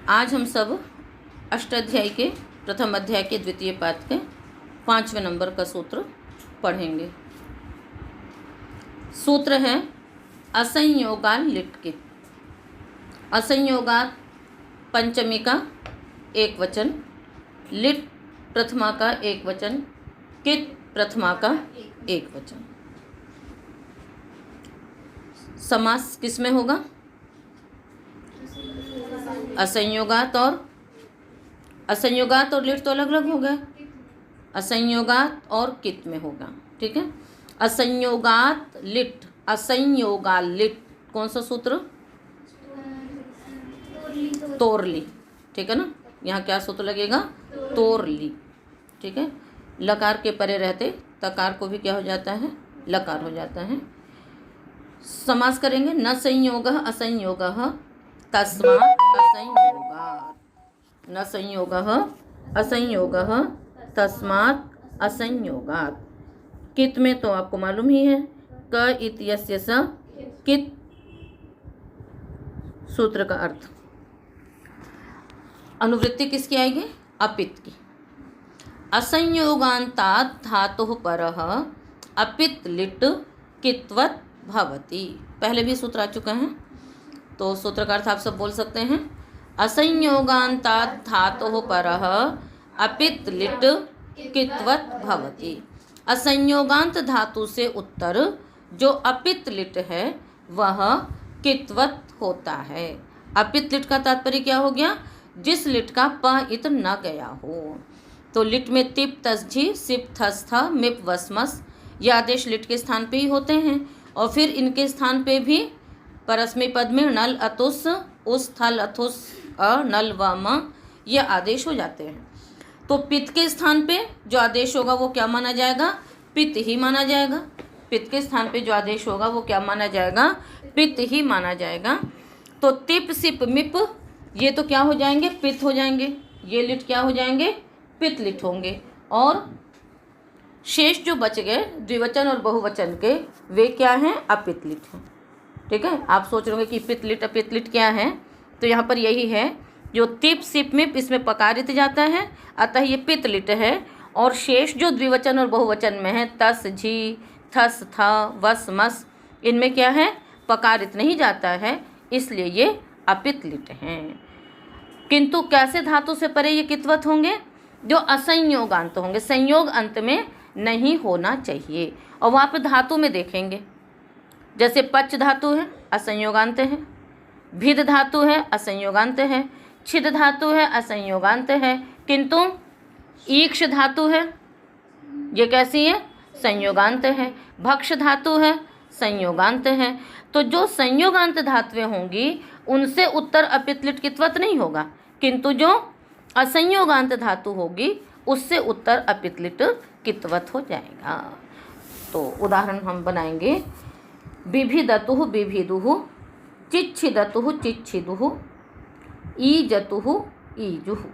आज हम सब अष्टाध्यायी के प्रथम अध्याय के द्वितीय पाठ के 5वें नंबर का सूत्र पढ़ेंगे। सूत्र है असंयोगाल लिट कित। असंयोगात पंचमी का एक वचन, लिट प्रथमा का एक वचन, कित प्रथमा का एक वचन। समास किस में होगा? असंयोगात और लिट तो अलग अलग हो गया। असंयोगात और कित में होगा, ठीक है। असंयोगात लिट, असंयोगाल लिट कौन सा सूत्र? तोरली, ठीक है ना। यहाँ क्या सूत्र लगेगा? तोरली, ठीक है। लकार के परे रहते तकार को भी क्या हो जाता है? लकार हो जाता है। समास करेंगे। न संयोगः असंयोगः तस्मात् असंयोगात्। न संयोगः असंयोगः तस्मात् असंयोगात्। कित में तो आपको मालूम ही है, क इत्यस्य स कित सूत्र का अर्थ। अनुवृत्ति किसकी आएगी? अपित की। असंयोगान्तात् धातुः परः अपित लिट कित्वत् भवति। पहले भी सूत्र आ चुका है, तो सूत्र का अर्थ आप सब बोल सकते हैं। असंयोगान्तात् धातुः परः अपित लिट कित्वत् भवति। असंयोगांत धातु से उत्तर जो अपित लिट है वह कित्वत् होता है। अपित लिट का तात्पर्य क्या हो गया? जिस लिट का प इत न गया हो। तो लिट में तिप तसझी सिप थस था मिप वसमस ये आदेश लिट के स्थान पे ही होते हैं, और फिर इनके स्थान पे भी परस्मै पद में नल अतुस उस थल अथुस अ नल व म ये आदेश हो जाते हैं। तो पित के स्थान पे जो आदेश होगा वो क्या माना जाएगा? पित ही माना जाएगा। पित के स्थान पे जो आदेश होगा वो क्या माना जाएगा? पित ही माना जाएगा। तो तिप सिप मिप ये तो क्या हो जाएंगे? पित हो जाएंगे। ये लिट क्या हो जाएंगे? पित लिट होंगे। और शेष जो बच गए द्विवचन और बहुवचन के वे क्या हैं? अपित लिट हैं, ठीक है। आप सोच रहे होंगे कि पित लिट अपित लिट क्या है, तो यहाँ पर यही है। जो तिप सिप मिप इसमें पकारित जाता है, अतः ये पित लिट है। और शेष जो द्विवचन और बहुवचन में है तस झी थस था वस मस इनमें क्या है? पकारित नहीं जाता है, इसलिए ये अपित लिट हैं। किंतु कैसे धातु से परे ये कित्वत होंगे? जो असंयोगांत होंगे, संयोग अंत में नहीं होना चाहिए। और वहाँ पे धातु में देखेंगे, जैसे पच धातु है असंयोगांत है, भिद धातु है असंयोगांत है, छिद धातु है असंयोगांत है, किंतु ईक्ष धातु है ये कैसी है? संयोगांत है। भक्ष धातु है संयोगांत है। तो जो संयोगांत धातुएं होंगी उनसे उत्तर अपित लिट कित्वत नहीं होगा, किंतु जो असंयोगांत धातु होगी उससे उत्तर अपित लिट कित्वत हो जाएगा। तो उदाहरण हम बनाएंगे। बिभिदतुः बिभिदुः, चिच्छिदतुः चिच्छिदुः, ईजतुः ईजुः।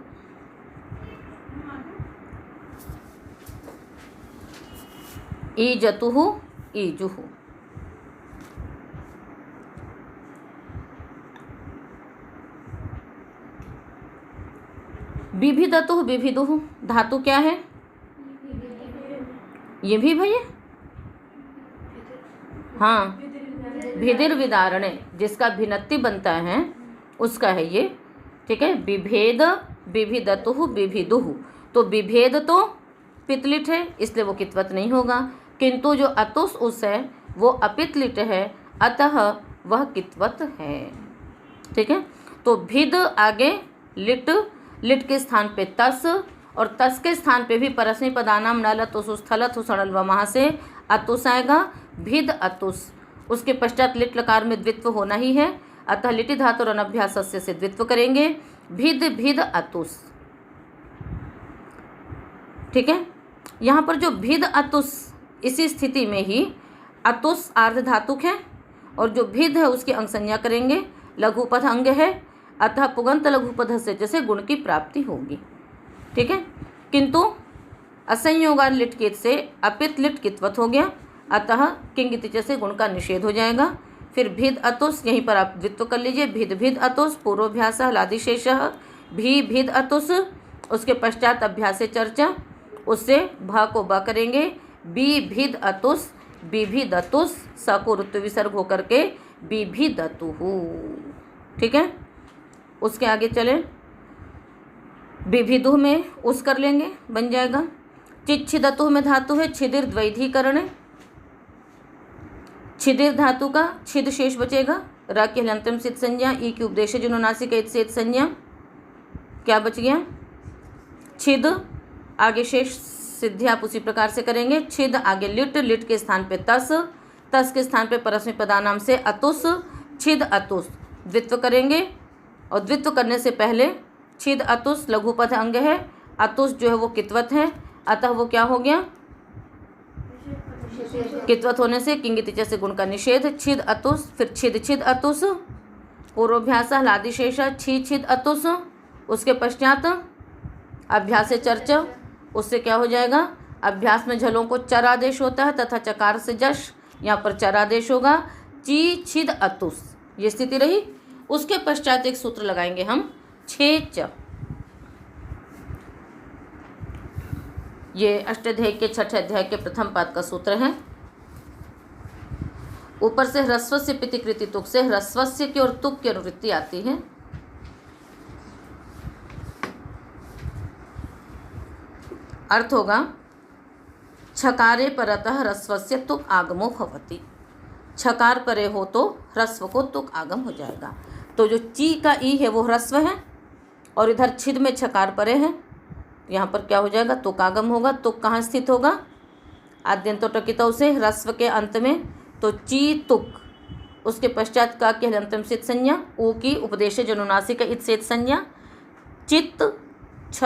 ईजतुः ईजुः। बिभिदतुः बिभिदुः धातु क्या है? ये भी भैया, हाँ, भिदिर विदारणे जिसका भिन्नति बनता है उसका है ये, ठीक है। विभेद विभिदतुः विभिदुः, तो विभेद तो पितलिट है इसलिए वो कित्वत नहीं होगा, किंतु जो अतुस उस है वो अपितलिट है, अतः वह कित्वत है, ठीक है। तो भिद आगे लिट, लिट के स्थान पे तस, और तस के स्थान पे भी परस्मै पदानाम नल अतुस स्थल अथुसणल व वहाँ से अतुस आएगा। भिद अतुस, उसके पश्चात लिट लकार में द्वित्व होना ही है, अतः लिटि धातु और अनभ्यास से द्वित्व करेंगे। भिद भिद अतुस, ठीक है। यहाँ पर जो भिद अतुस इसी स्थिति में ही अतुस आर्ध धातुक है, और जो भिद है उसकी अंग संज्ञा करेंगे, लघुपद अंग है, अतः पुगंत लघुपद से जैसे गुण की प्राप्ति होगी, ठीक है। किंतु असंयोगान लिट से अपित लिट कित्वत हो गया, अतः किंगित से गुण का निषेध हो जाएगा। फिर भिद अतुस, यहीं पर आप द्वित्व कर लीजिए, भिद भिद अतुस पूर्वाभ्यास लादिशेष, भी भिद अतुस, उसके पश्चात अभ्यास चर्चा, उससे भ को ब करेंगे, बी भिद अतुस, बिभिद अतुस, स को ऋतु विसर्ग होकर के बिभिद अतुहु। ठीक है, उसके आगे चले, बिभिदु में उस कर लेंगे, बन जाएगा। चिच्छिदतु में धातु है छिदिर द्वैधीकरण, छिदिर धातु का छिद शेष बचेगा, र की हलंतम सिद्ध संज्ञा, ई की उपदेश जुनुनासी का सिद्ध संज्ञा, क्या बच गया? छिद, आगे शेष सिद्धि आप उसी प्रकार से करेंगे। छिद आगे लिट, लिट के स्थान पे तस, तस के स्थान पे परस्मै पदानाम से अतुस, छिद अतुस, द्वित्व करेंगे। और द्वित्व करने से पहले छिद अतुस लघुपद अंग है, अतुस जो है वो कित्वत है, अतः वो क्या हो गया? कित्वत होने से किंगितिच से गुण का निषेध। छिद अतुस, फिर छिद छिद अतुस, पूर्वाभ्यास लादिशेष छी छिद अतुस, उसके पश्चात अभ्यास चर्चा, उससे क्या हो जाएगा? अभ्यास में झलों को चर आदेश होता है तथा चकार से जश, यहाँ पर चर आदेश होगा, ची छिद अतुस, ये स्थिति रही। उसके पश्चात एक सूत्र लगाएंगे हम, छे च। ये अष्टाध्यायी के छठे अध्याय के प्रथम पाद का सूत्र है। ऊपर से ह्रस्व से पितिकृति तुक से ह्रस्वस्य की और तुक की अनुवृत्ति आती है। अर्थ होगा छकारे परतः ह्रस्वस्य तुक आगमो भवति, छकार परे हो तो ह्रस्व को तुक आगम हो जाएगा। तो जो ची का ई है वो ह्रस्व है और इधर छिद में छकार परे है, यहाँ पर क्या हो जाएगा? तुक आगम होगा। तुक कहाँ स्थित होगा? आद्यंतो टकितौ से ह्रस्व के अंत में, तो ची तुक, उसके पश्चात का के हलंतम सिद्ध संज्ञा, ऊ की उपदेश जनुनासी का इत सेत संज्ञा, चित्त छ,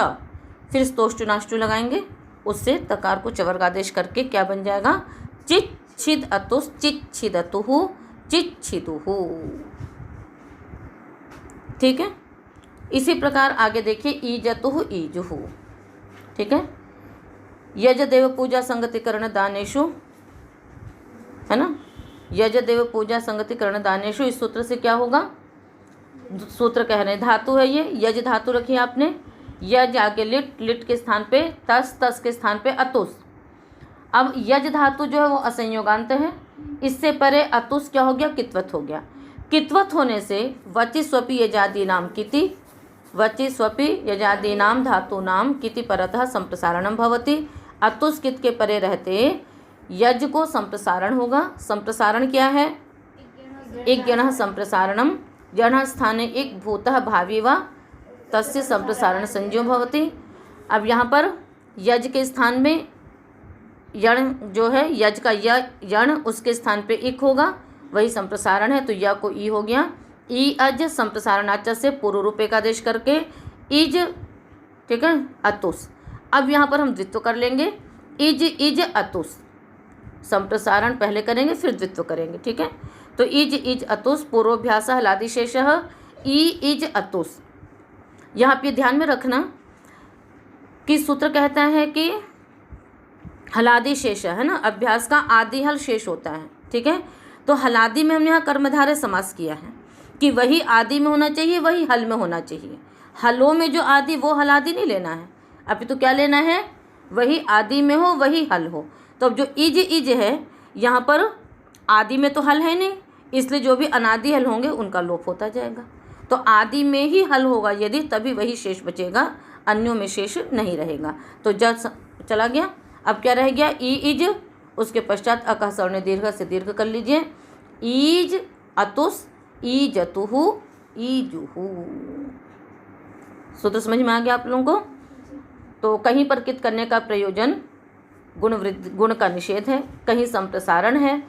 फिर स्तोष्टुनाष्टु लगाएंगे, उससे तकार को चवर्गादेश करके क्या बन जाएगा? चित छिद अतुस, चित छिद अतुहु, चित छिदुहु। ठीक है, इसी प्रकार आगे देखिए, ईजतुहु ईजुहु। ठीक है, यज देव पूजा संगति करण दानेशु, है ना, यज देव पूजा संगति करण दानेशु। इस सूत्र से क्या होगा? सूत्र कह रहे हैं धातु है ये, यज धातु रखी आपने, यज आगे लिट, लिट के स्थान पे तस, तस के स्थान पे अतुस। अब यज धातु जो है वो असंयोगांत है, इससे परे अतुस क्या हो गया? कित्वत हो गया। कित्वत होने से वचि स्वपि यजादि नाम किति, वचि स्वपि यजादि नाम धातु नाम किति परतः संप्रसारणम भवति। अतुस कित के परे रहते यज को संप्रसारण होगा। संप्रसारण क्या है? एक गणः संप्रसारणम, जन स्थाने एक भूतः भावी वा तस्य संप्रसारण संज्ञो भवति। अब यहाँ पर यज के स्थान में यण जो है, यज का यण, उसके स्थान पे इक होगा, वही संप्रसारण है, तो य को ई हो गया। ई अज संप्रसारणाच से पूर्व रूप एकादेश करके इज, ठीक है, अतुस। अब यहाँ पर हम द्वित्व कर लेंगे, इज इज अतुस, संप्रसारण पहले करेंगे फिर द्वित्व करेंगे। ठीक है, तो इज अतुस पूर्वाभ्यास लादिशेष ई इज अतुस। यहाँ पे ध्यान में रखना कि सूत्र कहता है कि हलादि शेष है ना, अभ्यास का आदि हल शेष होता है। ठीक है, तो हलादि में हमने यहाँ कर्मधारय समास किया है कि वही आदि में होना चाहिए, वही हल में होना चाहिए। हलों में जो आदि वो हलादि नहीं लेना है, अभी तो क्या लेना है? वही आदि में हो वही हल हो। तो अब जो इज है, यहाँ पर आदि में तो हल है नहीं, इसलिए जो भी अनादि हल होंगे उनका लोप होता जाएगा। तो आदि में ही हल होगा यदि, तभी वही शेष बचेगा, अन्यों में शेष नहीं रहेगा। तो जब चला गया, अब क्या रह गया? ई इज, उसके पश्चात अकह सवर्ण दीर्घ से दीर्घ कर लीजिए, ईज अतुस ईजतुहु ईजुहु। सूत्र समझ में आ गया आप लोगों को? तो कहीं पर कित करने का प्रयोजन गुण का निषेध है, कहीं संप्रसारण है,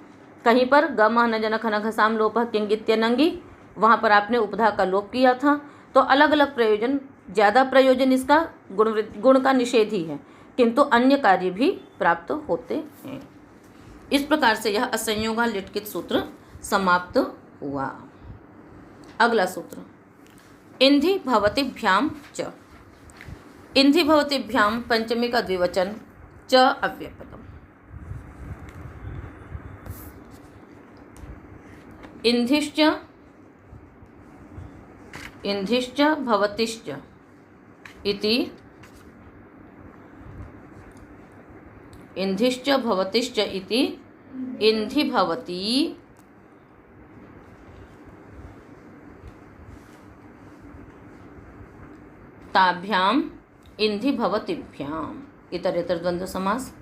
कहीं पर गम न जनक न घसाम लोप किंगित्य नंगी, वहाँ पर आपने उपधा का लोप किया था। तो अलग अलग प्रयोजन, ज़्यादा प्रयोजन इसका गुण का निषेध ही है, किंतु अन्य कार्य भी प्राप्त होते हैं। इस प्रकार से यह असंयोगा लिटकित सूत्र समाप्त हुआ। अगला सूत्र, इंधि भवतिभ्याम च। इंधि भवतिभ्याम पंचमी का द्विवचन, च अव्ययपदम। इंधिश्च इंधिश्च भवतिश्च इति इंधिश्च भवतिश्च इति इंधि भवति ताभ्याम इंधि भवतिभ्याम। इतरेतर द्वंद्व समास।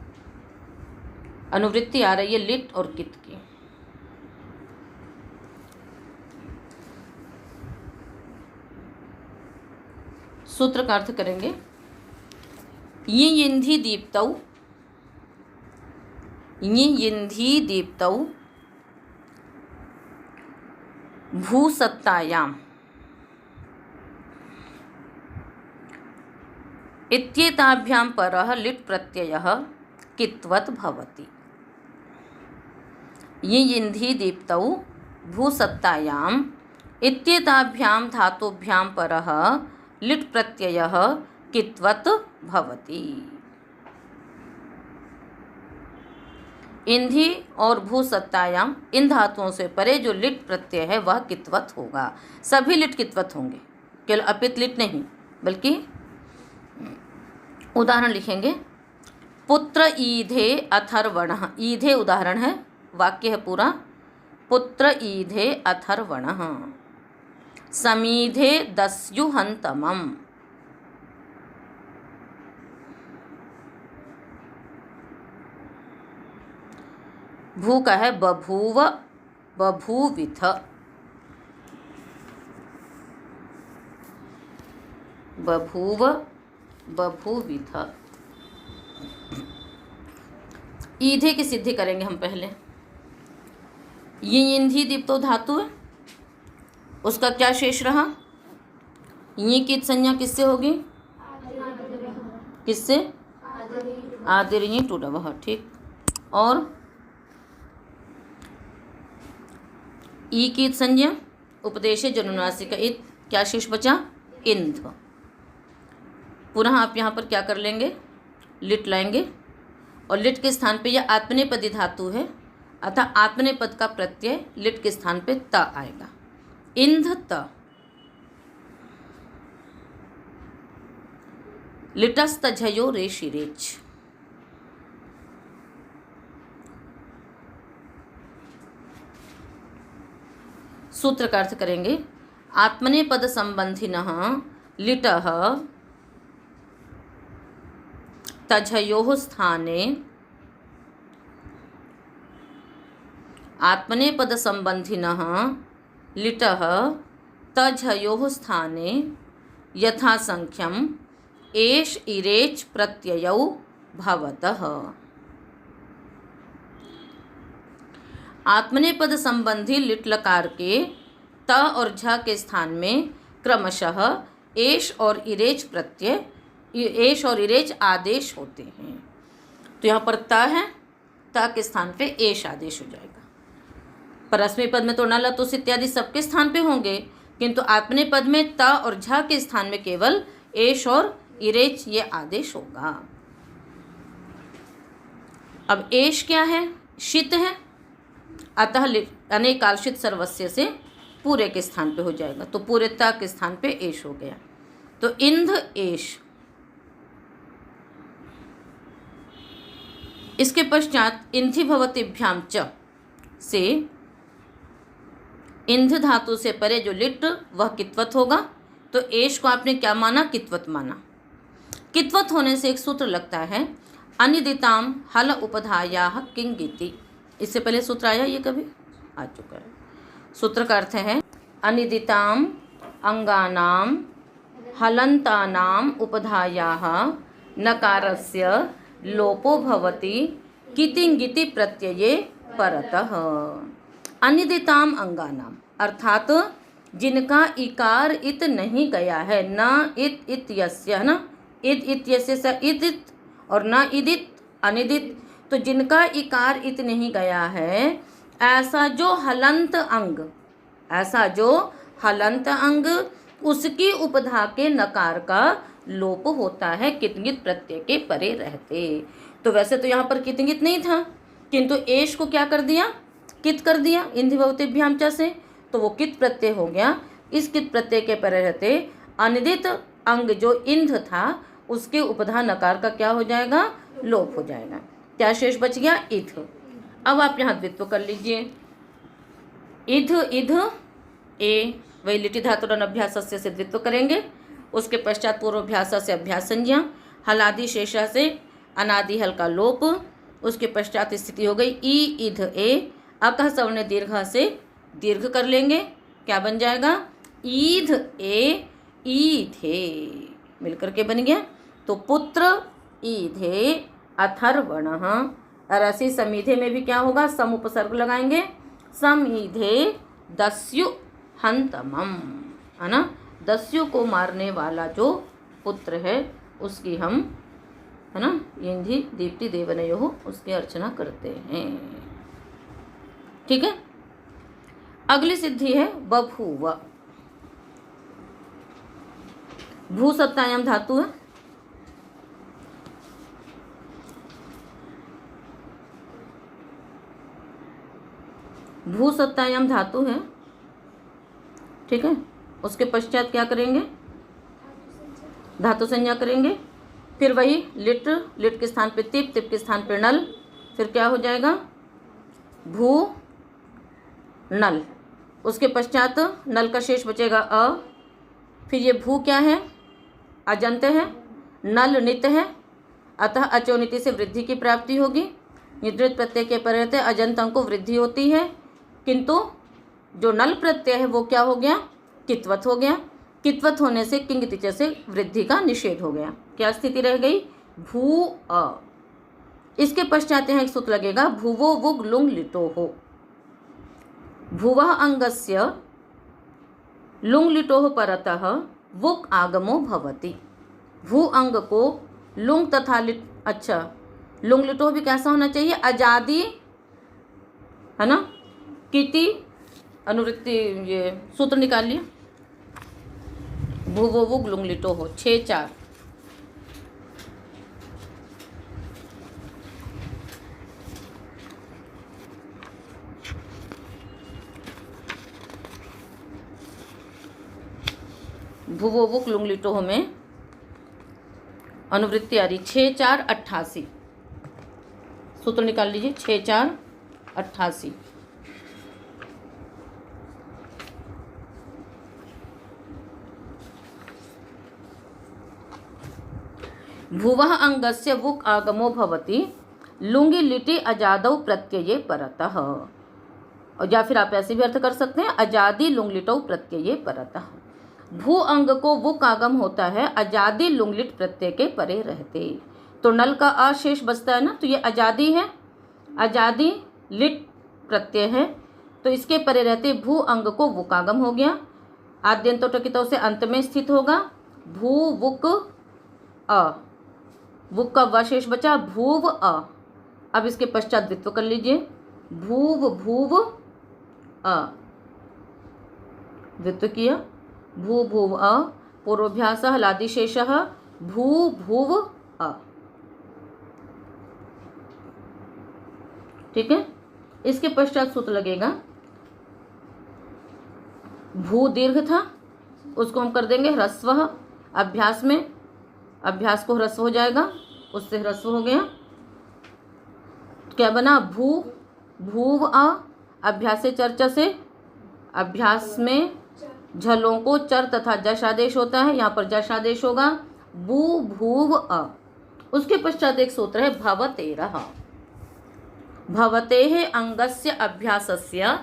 अनुवृत्ति आ रही है लिट और कित की। सूत्र का अर्थ करेंगे। ये इंधि दीप्तौ, ये इंधि दीप्तौ भूसत्तायाम इत्येताभ्यां परः लिट् प्रत्ययः कित्वत् भवति। ये इंधि दीप्तौ भूसत्तायाम इत्येताभ्यां धातुभ्यां परः लिट् प्रत्ययः कित्वत् भवति। इंधि और भूसत्तायाम इन धातुओं से परे जो लिट प्रत्यय है वह कित्वत होगा। सभी लिट कित्वत होंगे, केवल अपित लिट नहीं। बल्कि उदाहरण लिखेंगे। पुत्र ईधे अथर्वणः। ईधे उदाहरण है, वाक्य है पूरा। पुत्र ईधे अथर्वणः। समीधे दस्युहन्तमम्। भू का है बभूव बभूविथ। बभूव बभूविथ। ईधे की सिद्धि करेंगे हम पहले। ये इंधि दीप्तो धातु है, उसका क्या शेष रहा? ये की संज्ञा किससे होगी? किससे? आदिर्य टुडवः। ठीक। और ई की संज्ञा उपदेशे जनुनासिक इत, क्या शेष बचा? इंध। पुनः आप यहाँ पर क्या कर लेंगे? लिट लाएंगे और लिट के स्थान पे यह आत्मनेपदी धातु है, अतः आत्मनेपद का प्रत्यय लिट के स्थान पे त आएगा। इंध त। लिटस्तझयो रेशिरेच। सूत्र का अर्थ करेंगे। आत्मनेपद संबंधिनः लिटः तझयोः स्थाने, आत्मनेपद संबंधिनः लिटः तझयोः स्थाने यथासंख्यम एष इरेच प्रत्ययौ भवतः। आत्मनेपद संबंधी लिट लकार के त और झ के स्थान में क्रमशः एष और इरेच प्रत्यय, एष और इरेच आदेश होते हैं। तो यहाँ पर त है, त के स्थान पे एष आदेश हो जाएगा। परस्मै पद में तो न लतुस इत्यादि सबके स्थान पे होंगे, किंतु आत्मनेपद पद में त और झ के स्थान में केवल एष और इरेच ये आदेश होगा। अब एष क्या है? शित है, अतः अनेकालशित सर्वस्य से पूरे के स्थान पे हो जाएगा। तो पूरे त के स्थान पे एष हो गया। तो इंध एष। इसके पश्चात इंधि भवतिभ्याम च से इंध धातु से परे जो लिट वह कित्वत होगा। तो एष को आपने क्या माना? कित्वत माना। कित्वत होने से एक सूत्र लगता है, अनिदिताम हल उपधायाः किंगिति। इससे पहले सूत्र आया, ये कभी आ चुका है। सूत्र का अर्थ है अनिदिताम अंगानाम हलंतानाम उपधायाः नकारस्य लोपो भवति कितिंगिति प्रत्यये परतः। अनिदिताम अंगानाम अर्थात जिनका इकार इत नहीं गया है, न इत इत्यस्य, है ना, इत इत्यस्य से इदित और न इदित अनिदित। तो जिनका इकार इत नहीं गया है, ऐसा जो हलंत अंग, ऐसा जो हलंत अंग, उसकी उपधा के नकार का लोप होता है कितंगित प्रत्यय के परे रहते। तो वैसे तो यहाँ पर कितंगित नहीं था, किंतु एष को क्या कर दिया? कित कर दिया इंधि भवतेभ्याम च से, तो वो कित प्रत्यय हो गया। इस कित प्रत्यय के परे रहते अनिदित अंग जो इंध था उसके उपधा नकार का क्या हो जाएगा, लोप हो जाएगा। क्या शेष बच गया, इथ। अब आप यहाँ द्वित्व कर लीजिए, इध इध ए, वही लिटि धातु अभ्यास से द्वित्व करेंगे। उसके पश्चात पूर्वाभ्यास से अभ्यास संज्ञा, हलादि शेषा से अनादि हल का लोप। उसके पश्चात स्थिति हो गई ई इध ए, अकह सवर्ण दीर्घ से दीर्घ कर लेंगे, क्या बन जाएगा, ईध ए ईधे, मिलकर के बन गया। तो पुत्र ईधे अथर्वणः, रसी समीधे में भी क्या होगा, सम उपसर्ग लगाएंगे, समीधे दस्यु हंतमम, है ना, दस्यु को मारने वाला जो पुत्र है उसकी हम, है ना, इंधि दीप्ति देवनयोः उसकी अर्चना करते हैं। ठीक है। अगली सिद्धि है बभूव। भू सत्तायाम धातु है, भू सत्तायाम धातु है। ठीक है। उसके पश्चात क्या करेंगे, धातु संज्ञा करेंगे, फिर वही लिट, लिट के स्थान पे तिप, तिप के स्थान पे नल, फिर क्या हो जाएगा, भू नल। उसके पश्चात नल का शेष बचेगा अ, फिर ये भू क्या है, अजंत है, नल नित है, अतः अचोनिति से वृद्धि की प्राप्ति होगी। निद्रित प्रत्यय के परिवर्ते अजंत अंग को वृद्धि होती है, किंतु जो नल प्रत्यय है वो क्या हो गया, कित्वत हो गया। कित्वत होने से किंग तिच से वृद्धि का निषेध हो गया। क्या स्थिति रह गई, भू अ। इसके पश्चात यहाँ एक सूत्र लगेगा, भुवो वुग लुंग लिटो हो। भुवः अंगस्य लुंग लिटोः परतः वुक आगमो भवति। भू अंग को लुंग तथा लिट, अच्छा लुंग लिटोः भी कैसा होना चाहिए, अजादी, है ना, किति अनुवृत्ति, ये सूत्र निकालिए, भुवो वुग लुंग लिटोः 6-4। भुवो वुक लुंग लिटोः में अनुवृत्ति आ रही 6-4-88, सूत्र निकाल लीजिए, 6-4-88। भुवः अंगस्य वुक आगमो भवति लुंगी लिटि अजादौ प्रत्यये परतः, और या फिर आप ऐसे भी अर्थ कर सकते हैं, अजादि लुंग लिटौ प्रत्यये परतः। भू अंग को वुक आगम होता है अजादि लुंगलिट प्रत्यय के परे रहते, तो नल का अशेष बचता है ना, तो ये अजादि है, अजादि लिट प्रत्यय है, तो इसके परे रहते भू अंग को वुक आगम हो गया। आद्यंतो टकितों से अंत में स्थित होगा, भू वुक अ, वुक का वशेष बचा, भूव अ। अब इसके पश्चात द्वित्व कर लीजिए, भूव भूव अ, द्वित्व किया, भू भूव अ, पूर्वाभ्यास हलादिशेषः भू भूव अ। ठीक है। इसके पश्चात सूत्र लगेगा, भू दीर्घ था उसको हम कर देंगे ह्रस्व, अभ्यास में अभ्यास को ह्रस्व हो जाएगा, उससे ह्रस्व हो गया, क्या बना, भू भूव अ, अभ्यास से चर्चा से, अभ्यास में झलों को चर तथा जश आदेश होता है, यहाँ पर जश आदेश होगा, बू भूव अ। उसके पश्चात एक सूत्र है भवतेरः। भवतेः अंगस्य अभ्यासस्य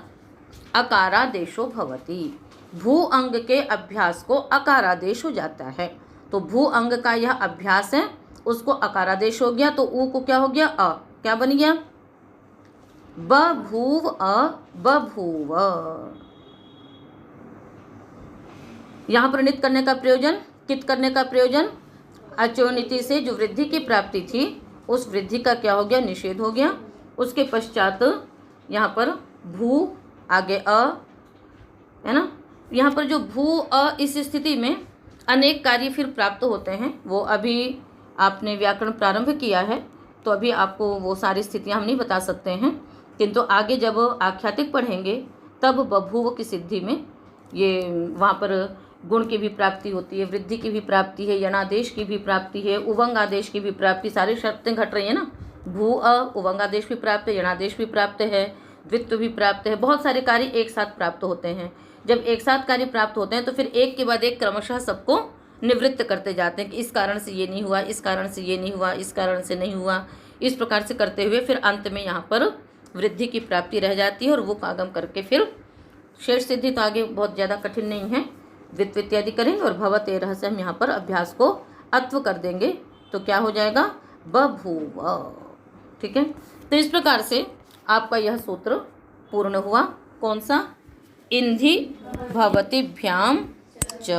अकारादेशो भवति। भू अंग के अभ्यास को अकारादेश हो जाता है, तो भू अंग का यह अभ्यास है उसको अकारादेश हो गया, तो ऊ को क्या हो गया, अ, क्या बन गया, बभूव अ बभूव। यहाँ पर नित करने का प्रयोजन, कित करने का प्रयोजन, अचोनिति से जो वृद्धि की प्राप्ति थी उस वृद्धि का क्या हो गया, निषेध हो गया। उसके पश्चात यहाँ पर भू आगे अ, है ना, यहाँ पर जो भू अ, इस स्थिति में अनेक कार्य फिर प्राप्त होते हैं, वो अभी आपने व्याकरण प्रारंभ किया है तो अभी आपको वो सारी स्थितियाँ हम नहीं बता सकते हैं। किंतु आगे जब आख्यातिक पढ़ेंगे तब बभूव की सिद्धि में ये वहाँ पर गुण की भी प्राप्ति होती है, वृद्धि की भी प्राप्ति है, यणादेश की भी प्राप्ति है, उवंग आदेश की भी प्राप्ति, सारी शर्तें घट रही है ना। भू उवंग आदेश भी प्राप्त है, यणादेश भी प्राप्त है, द्वित्व भी प्राप्त है, बहुत सारे कार्य एक साथ प्राप्त होते हैं। जब एक साथ कार्य प्राप्त होते हैं तो फिर एक के बाद एक क्रमशः सबको निवृत्त करते जाते हैं कि इस कारण से ये नहीं हुआ, इस कारण से ये नहीं हुआ, इस कारण से नहीं हुआ, इस प्रकार से करते हुए फिर अंत में यहाँ पर वृद्धि की प्राप्ति रह जाती है और वो आगम करके फिर शेष सिद्धि तो आगे बहुत ज़्यादा कठिन नहीं है, द्वित्व इत्यादि करेंगे और भवते रहस्य हम यहाँ पर अभ्यास को अत्व कर देंगे तो क्या हो जाएगा, बभूव। ठीक है, तो इस प्रकार से आपका यह सूत्र पूर्ण हुआ। कौन सा, इंधि भवतिभ्याम च।